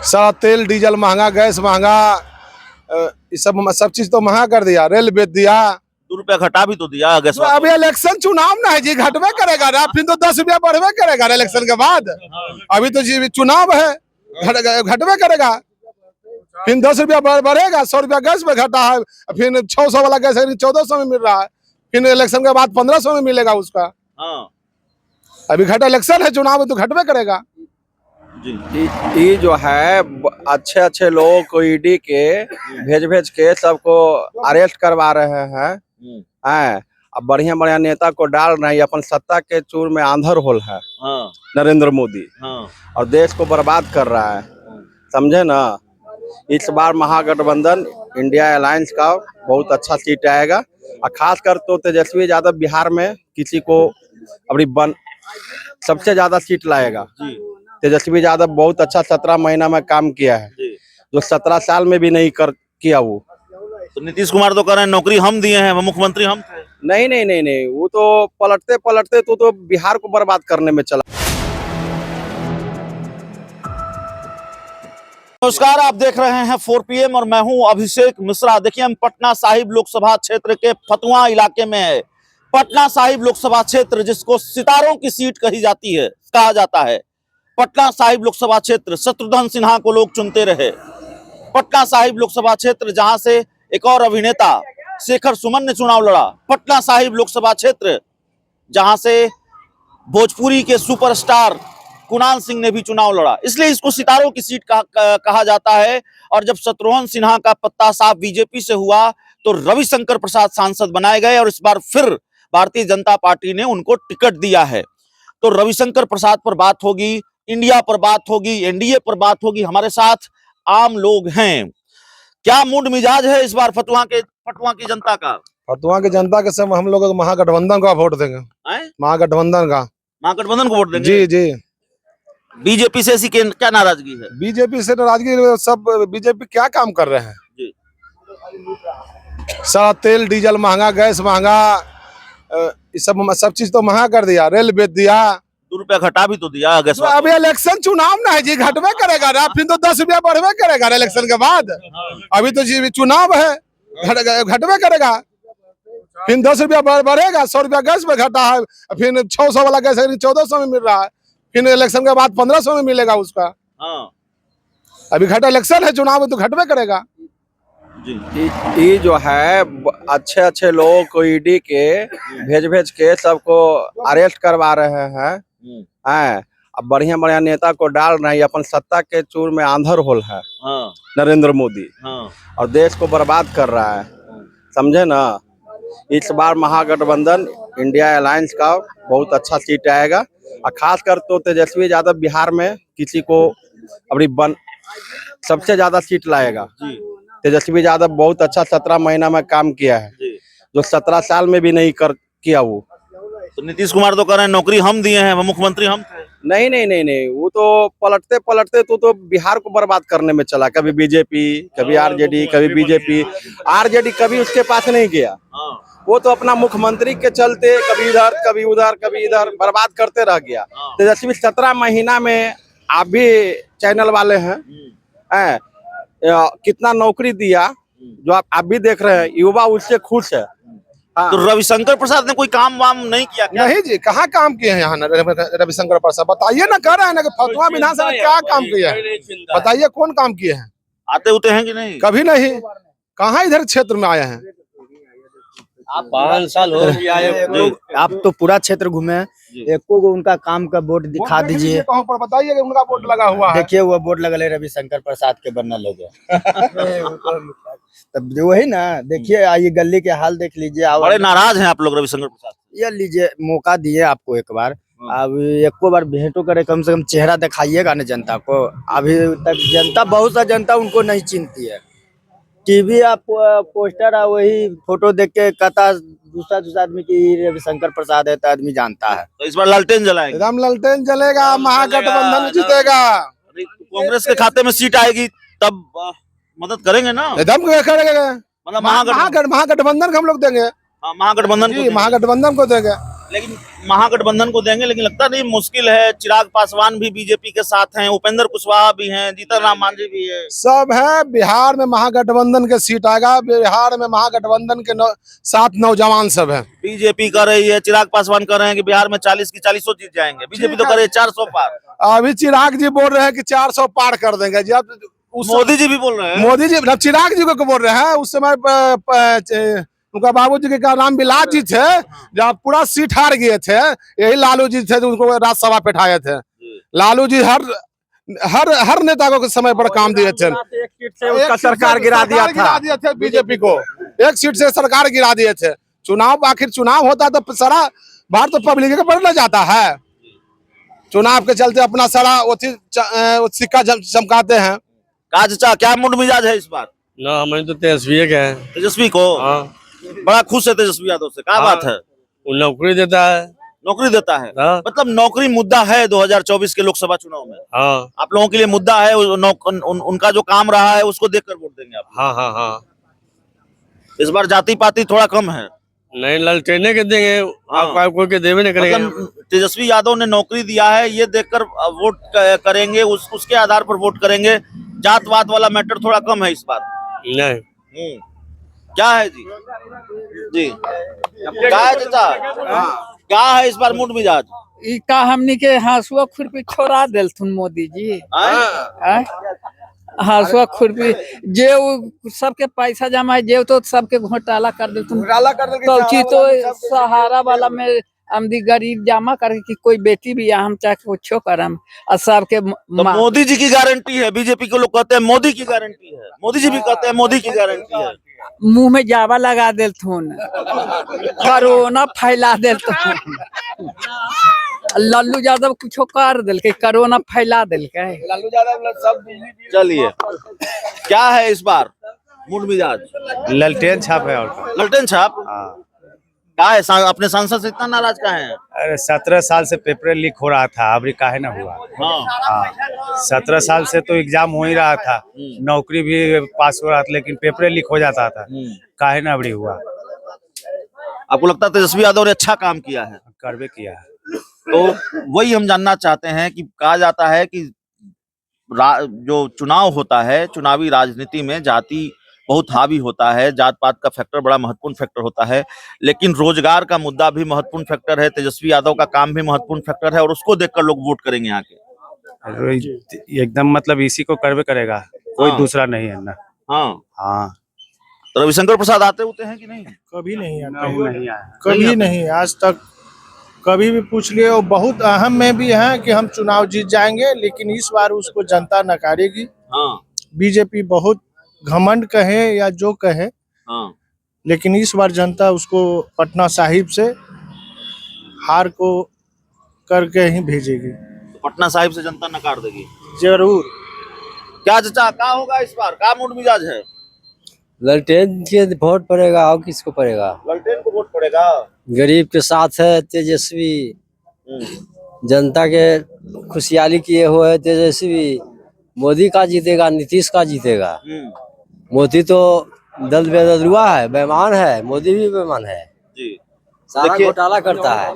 सारा तेल डीजल महंगा, गैस महंगा, ये सब चीज तो महंगा कर दिया। रेल बेच दिया। 2 रुपया घटा भी तो दिया गैस तो अभी इलेक्शन चुनाव ना है जी, घटवे करेगा ना, फिर तो 10 रुपया बढ़वे करेगा ना इलेक्शन के बाद। अभी तो जी चुनाव है, घटवे करेगा। फिर 10 रुपया बढ़ेगा, 100 रुपया गैस में घटा है, फिर 600 वाला गैस 1400 में मिल रहा है, फिर इलेक्शन के बाद 1500 में मिलेगा उसका। अभी घटा इलेक्शन है, चुनाव है तो घटवे करेगा जी। ये जो है अच्छे अच्छे लोगों को ईडी के भेज के सबको अरेस्ट करवा रहे हैं। अब बढ़िया बढ़िया नेता को डाल रहे हैं, अपन सत्ता के चूर में आंधर होल है नरेंद्र मोदी, और देश को बर्बाद कर रहा है, समझे ना। इस बार महागठबंधन इंडिया अलायंस का बहुत अच्छा सीट आएगा, और खासकर तो तेजस्वी यादव बिहार में किसी को अपनी सबसे ज्यादा सीट लाएगा। तेजस्वी यादव बहुत अच्छा 17 महीना में काम किया है, जो 17 साल में भी नहीं किया वो। तो नीतीश कुमार तो कह रहे हैं नौकरी हम दिए हैं, मुख्यमंत्री हम थे। नहीं, वो तो पलटते तो बिहार को बर्बाद करने में चला। नमस्कार, आप देख रहे हैं 4 PM और मैं हूं अभिषेक मिश्रा। देखिए, हम पटना साहिब लोकसभा क्षेत्र के फतुहा इलाके में है। पटना साहिब लोकसभा क्षेत्र जिसको सितारों की सीट कहा जाता है। पटना साहिब लोकसभा क्षेत्र शत्रुघ्न सिन्हा को लोग चुनते रहे। पटना साहिब लोकसभा क्षेत्र जहां से एक और अभिनेता शेखर सुमन ने चुनाव लड़ा। पटना साहिब लोकसभा क्षेत्र जहां से भोजपुरी के सुपरस्टार कुणाल सिंह ने भी चुनाव लड़ा, इसलिए इसको सितारों की सीट कहा जाता है। और जब शत्रुघ्न सिन्हा का पत्ता साफ बीजेपी से हुआ तो रविशंकर प्रसाद सांसद बनाए गए, और इस बार फिर भारतीय जनता पार्टी ने उनको टिकट दिया है। तो रविशंकर प्रसाद पर बात होगी, इंडिया पर बात होगी, एनडीए पर बात होगी। हमारे साथ आम लोग हैं। क्या मूड मिजाज है इस बार फतुहा की जनता का? फतुहा की जनता के समय हम लोग महागठबंधन का वोट देंगे। महागठबंधन को वोट देंगे? जी। बीजेपी से ऐसी क्या नाराजगी है? बीजेपी से नाराजगी, सब बीजेपी क्या काम कर रहे हैं जी। सारा तेल डीजल महंगा, गैस महंगा, ये सब चीज तो महंगा कर दिया। रेल बेच दिया। 2 रुपया घटा भी तो दिया गैस। तो अभी इलेक्शन चुनाव ना है जी, घटवे करेगा ना, फिर तो 10 रुपया बढ़वे करेगा ना इलेक्शन के बाद। अभी तो जी चुनाव है, घटवे करेगा। फिर 10 रुपया बढ़ेगा, 100 रुपया गैस में घटा है, फिर 600 वाला गैस 1400 में मिल रहा है, फिर इलेक्शन के बाद 1500 में मिलेगा उसका। अभी घटा इलेक्शन है, चुनाव है तो घटवे करेगा जी। ये जो है अच्छे अच्छे लोगों को ईडी के भेज के सबको अरेस्ट करवा रहे हैं। अब बढ़िया बढ़िया नेता को डाल रहे हैं, अपन सत्ता के चूर में आंधर होल है नरेंद्र मोदी, और देश को बर्बाद कर रहा है, समझे ना। इस बार महागठबंधन इंडिया अलायंस का बहुत अच्छा सीट आएगा, और खासकर तो तेजस्वी यादव बिहार में किसी को अपनी सबसे ज्यादा सीट लाएगा। तेजस्वी यादव बहुत अच्छा 17 महीना में काम किया है, जो 17 साल में भी नहीं किया वो। तो नीतीश कुमार तो कह रहे हैं नौकरी हम दिए हैं, मुख्यमंत्री हम थे। नहीं, वो तो पलटते तो बिहार को बर्बाद करने में चला। कभी बीजेपी, कभी आरजेडी, कभी बीजेपी, आरजेडी कभी उसके पास नहीं गया। वो तो अपना मुख्यमंत्री के चलते कभी इधर कभी उधर कभी इधर बर्बाद करते रह गया। तेजस्वी 17 महीना में आप भी चैनल वाले हैं, कितना नौकरी दिया, जो आप भी देख रहे हैं, युवा उससे खुश है। तो रविशंकर प्रसाद ने कोई काम वाम नहीं किया क्या? नहीं जी, कहाँ काम किए हैं यहाँ रविशंकर प्रसाद? बताइए ना, कह रहे हैं ना कि फतुहा विधानसभा में क्या काम किया है, बताइए कौन काम किए हैं? आते होते हैं कि नहीं? कभी नहीं। कहाँ इधर क्षेत्र में आए हैं? आप 5 साल हो गए, आप तो पूरा क्षेत्र घूमे हैं, एको को उनका काम का बोर्ड दिखा दीजिए। बताइए कि उनका बोर्ड लगा हुआ है। देखिए वो बोर्ड लगा है रविशंकर प्रसाद के बनना लोग तब वही ना। देखिए ये गली के हाल देख लीजिए। बड़े नाराज हैं आप लोग रविशंकर प्रसाद? ये लीजिए, मौका दिए आपको एक बार, अब एको बार भेंटो करे, कम से कम चेहरा दिखाइएगा ना जनता को। अभी तक जनता, बहुत सा जनता उनको नहीं चिन्हती है। टीवी आप पोस्टर और वही फोटो देख के कहता दूसरा आदमी की रविशंकर प्रसाद है तो आदमी जानता है। तो इस बार लालटेन जलाएंगे? एकदम लालटेन जलेगा, महागठबंधन जीतेगा। कांग्रेस के खाते में सीट आएगी तब मदद करेंगे ना? एकदम करेंगे, मतलब महागठबंधन को हम लोग देंगे। महागठबंधन को देंगे। लेकिन महागठबंधन को देंगे, लेकिन लगता नहीं मुश्किल है। चिराग पासवान भी बीजेपी के साथ हैं, उपेंद्र कुशवाहा भी हैं, जीतन राम मांझी भी है। सब है। बिहार में महागठबंधन के सीट आएगा। बिहार में महागठबंधन के 7 नौजवान सब है। बीजेपी कर रही है, चिराग पासवान कर रहे हैं कि बिहार में 40 की 40 जीत जाएंगे। बीजेपी तो करे 400 पार। अभी चिराग जी बोल रहे हैं कि 400 पार कर देंगे। जब मोदी जी भी बोल रहे हैं। मोदी जी चिराग जी को बोल रहे हैं। उस समय उनका बाबूजी के क्या नाम बिलास जी थे, जब पूरा सीट हार गए थे, यही लालू जी थे जो उनको राज्यसभा पे उठाए थे। लालू जी हर हर हर नेता को समय पर काम दिए थे। एक सीट से उसका सरकार गिरा दिया था बीजेपी को। एक सीट से सरकार गिरा दिए थे। चुनाव आखिर चुनाव होता तो सारा बाहर तो पब्लिक के पर जाता है। चुनाव के चलते अपना सारा सिक्का चमकाते हैं। काजचा क्या मूड मिजाज है इस बार? ना हमें तो तेजस्वी के हैं। तेजस्वी को बड़ा खुश है तेजस्वी यादव से। क्या बात है? वो नौकरी देता है। नौकरी देता है। हाँ। मतलब नौकरी मुद्दा है 2024 के लोकसभा चुनाव में। हाँ आप लोगों के लिए मुद्दा है। उनका जो काम रहा है उसको देखकर वोट देंगे आप। हाँ हाँ हाँ। इस बार जाति पाति थोड़ा कम है। नहीं ललटेने के देंगे। हाँ। कोई के देवे नहीं करेंगे। मतलब तेजस्वी यादव ने नौकरी दिया है, ये देखकर वोट करेंगे। उसके आधार पर वोट करेंगे। जातवाद वाला मैटर थोड़ा कम है इस बार। नहीं क्या है जी? जी क्या है चाचा? क्या है इस बार मूड मिजाज? का हमनी के हासुआ खुरपी छोड़ा देलथुन मोदी जी। हासुआ खुरपी जे सबके पैसा जमा है, जे तो सबके घोटाला कर देलथुन। तो सहारा वाला में आमदी गरीब जमा करके कि कोई बेटी भी हम चाहे कुछ करम और सबके तो मोदी जी की गारंटी है। बीजेपी के लोग कहते हैं मोदी की गारंटी है। मोदी जी भी कहते हैं मोदी की गारंटी है। मुंह में जावा लगा देलथुन, कोरोना फैला देलथुन। लल्लू यादव कुछो कर दिल के, कोरोना फैला दिल के। लालू यादव सब चलिए क्या है इस बार मूड मिजाज? ललटेन छाप है और ललटेन छाप। क्या है अपने सांसद से इतना नाराज का है? अरे 17 साल से पेपर लीक हो रहा था, अभी काहे ना हुआ। हाँ 17 साल से तो एग्जाम हो ही रहा था, नौकरी भी पास हो रहा था, लेकिन पेपर लीक हो जाता था। काहे ना अभी हुआ। आपको लगता है तेजस्वी यादव ने अच्छा काम किया है? करवे किया है। तो वही हम जानना चाहते हैं कि कहा जाता है कि जो चुनाव होता है, चुनावी राजनीति में जाति बहुत हावी होता है। जात पात का फैक्टर बड़ा महत्वपूर्ण फैक्टर होता है, लेकिन रोजगार का मुद्दा भी महत्वपूर्ण फैक्टर है। तेजस्वी यादव का काम भी महत्वपूर्ण फैक्टर है और उसको देखकर लोग वोट करेंगे यहाँ के। एकदम मतलब इसी को करवे करेगा, कोई दूसरा नहीं है ना। हाँ हाँ। तो रविशंकर प्रसाद आते होते हैं कि नहीं? कभी नहीं आता। नहीं आया कभी नहीं, आज तक कभी भी पूछ लिए। और बहुत अहम में भी है कि हम चुनाव जीत जाएंगे, लेकिन इस बार उसको जनता नकारेगी। हाँ। बीजेपी बहुत घमंड कहे या जो कहे, हाँ। लेकिन इस बार जनता उसको पटना साहिब से हार को करके ही भेजेगी। तो पटना साहिब से जनता नकार देगी जरूर। क्या चाचा क्या होगा इस बार? क्या मूड मिजाज है? ललटेन के वोट पड़ेगा और किसको पड़ेगा? ललटेन को वोट पड़ेगा। गरीब के साथ है तेजस्वी, जनता के खुशहाली किए हुए तेजस्वी। मोदी का जीतेगा, नीतीश का जीतेगा। मोदी तो दल बेदलुआ है, बेईमान है। मोदी भी बेईमान है जी। सारा घोटाला करता है।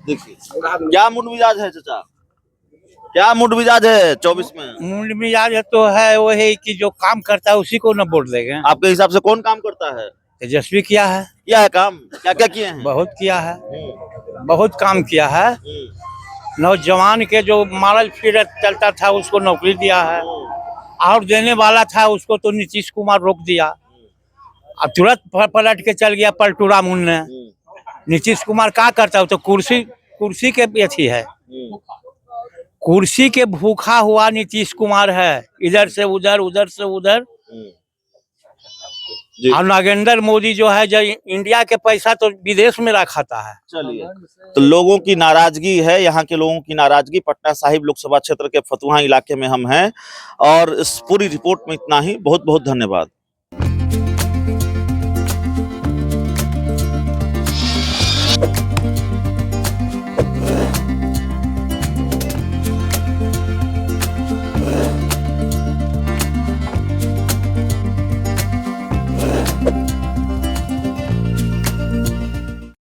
देखिए क्या मूड मिजाज है चाचा? क्या मूड मिजाज है 24 में? मूड मिजाज तो है वही कि जो काम करता है उसी को न वोट देंगे। आपके हिसाब से कौन काम करता है? तेजस्वी किया है। किया है काम? क्या क्या किए हैं? बहुत किया है, बहुत काम किया है। नौजवान के जो मारल फिर चलता था उसको नौकरी दिया है, और देने वाला था उसको तो नीतीश कुमार रोक दिया। अब तुरंत पलट के चल गया पलटूरा मुन्ने। नीतीश कुमार क्या करता है? तो कुर्सी के अथी है, कुर्सी के भूखा हुआ नीतीश कुमार है। इधर से उधर, उधर से उधर। और नागेंद्र मोदी जो है, जो इंडिया के पैसा तो विदेश में रखाता है। चलिए, तो लोगों की नाराजगी है, यहाँ के लोगों की नाराजगी। पटना साहिब लोकसभा क्षेत्र के फतुहा इलाके में हम हैं और इस पूरी रिपोर्ट में इतना ही। बहुत बहुत धन्यवाद।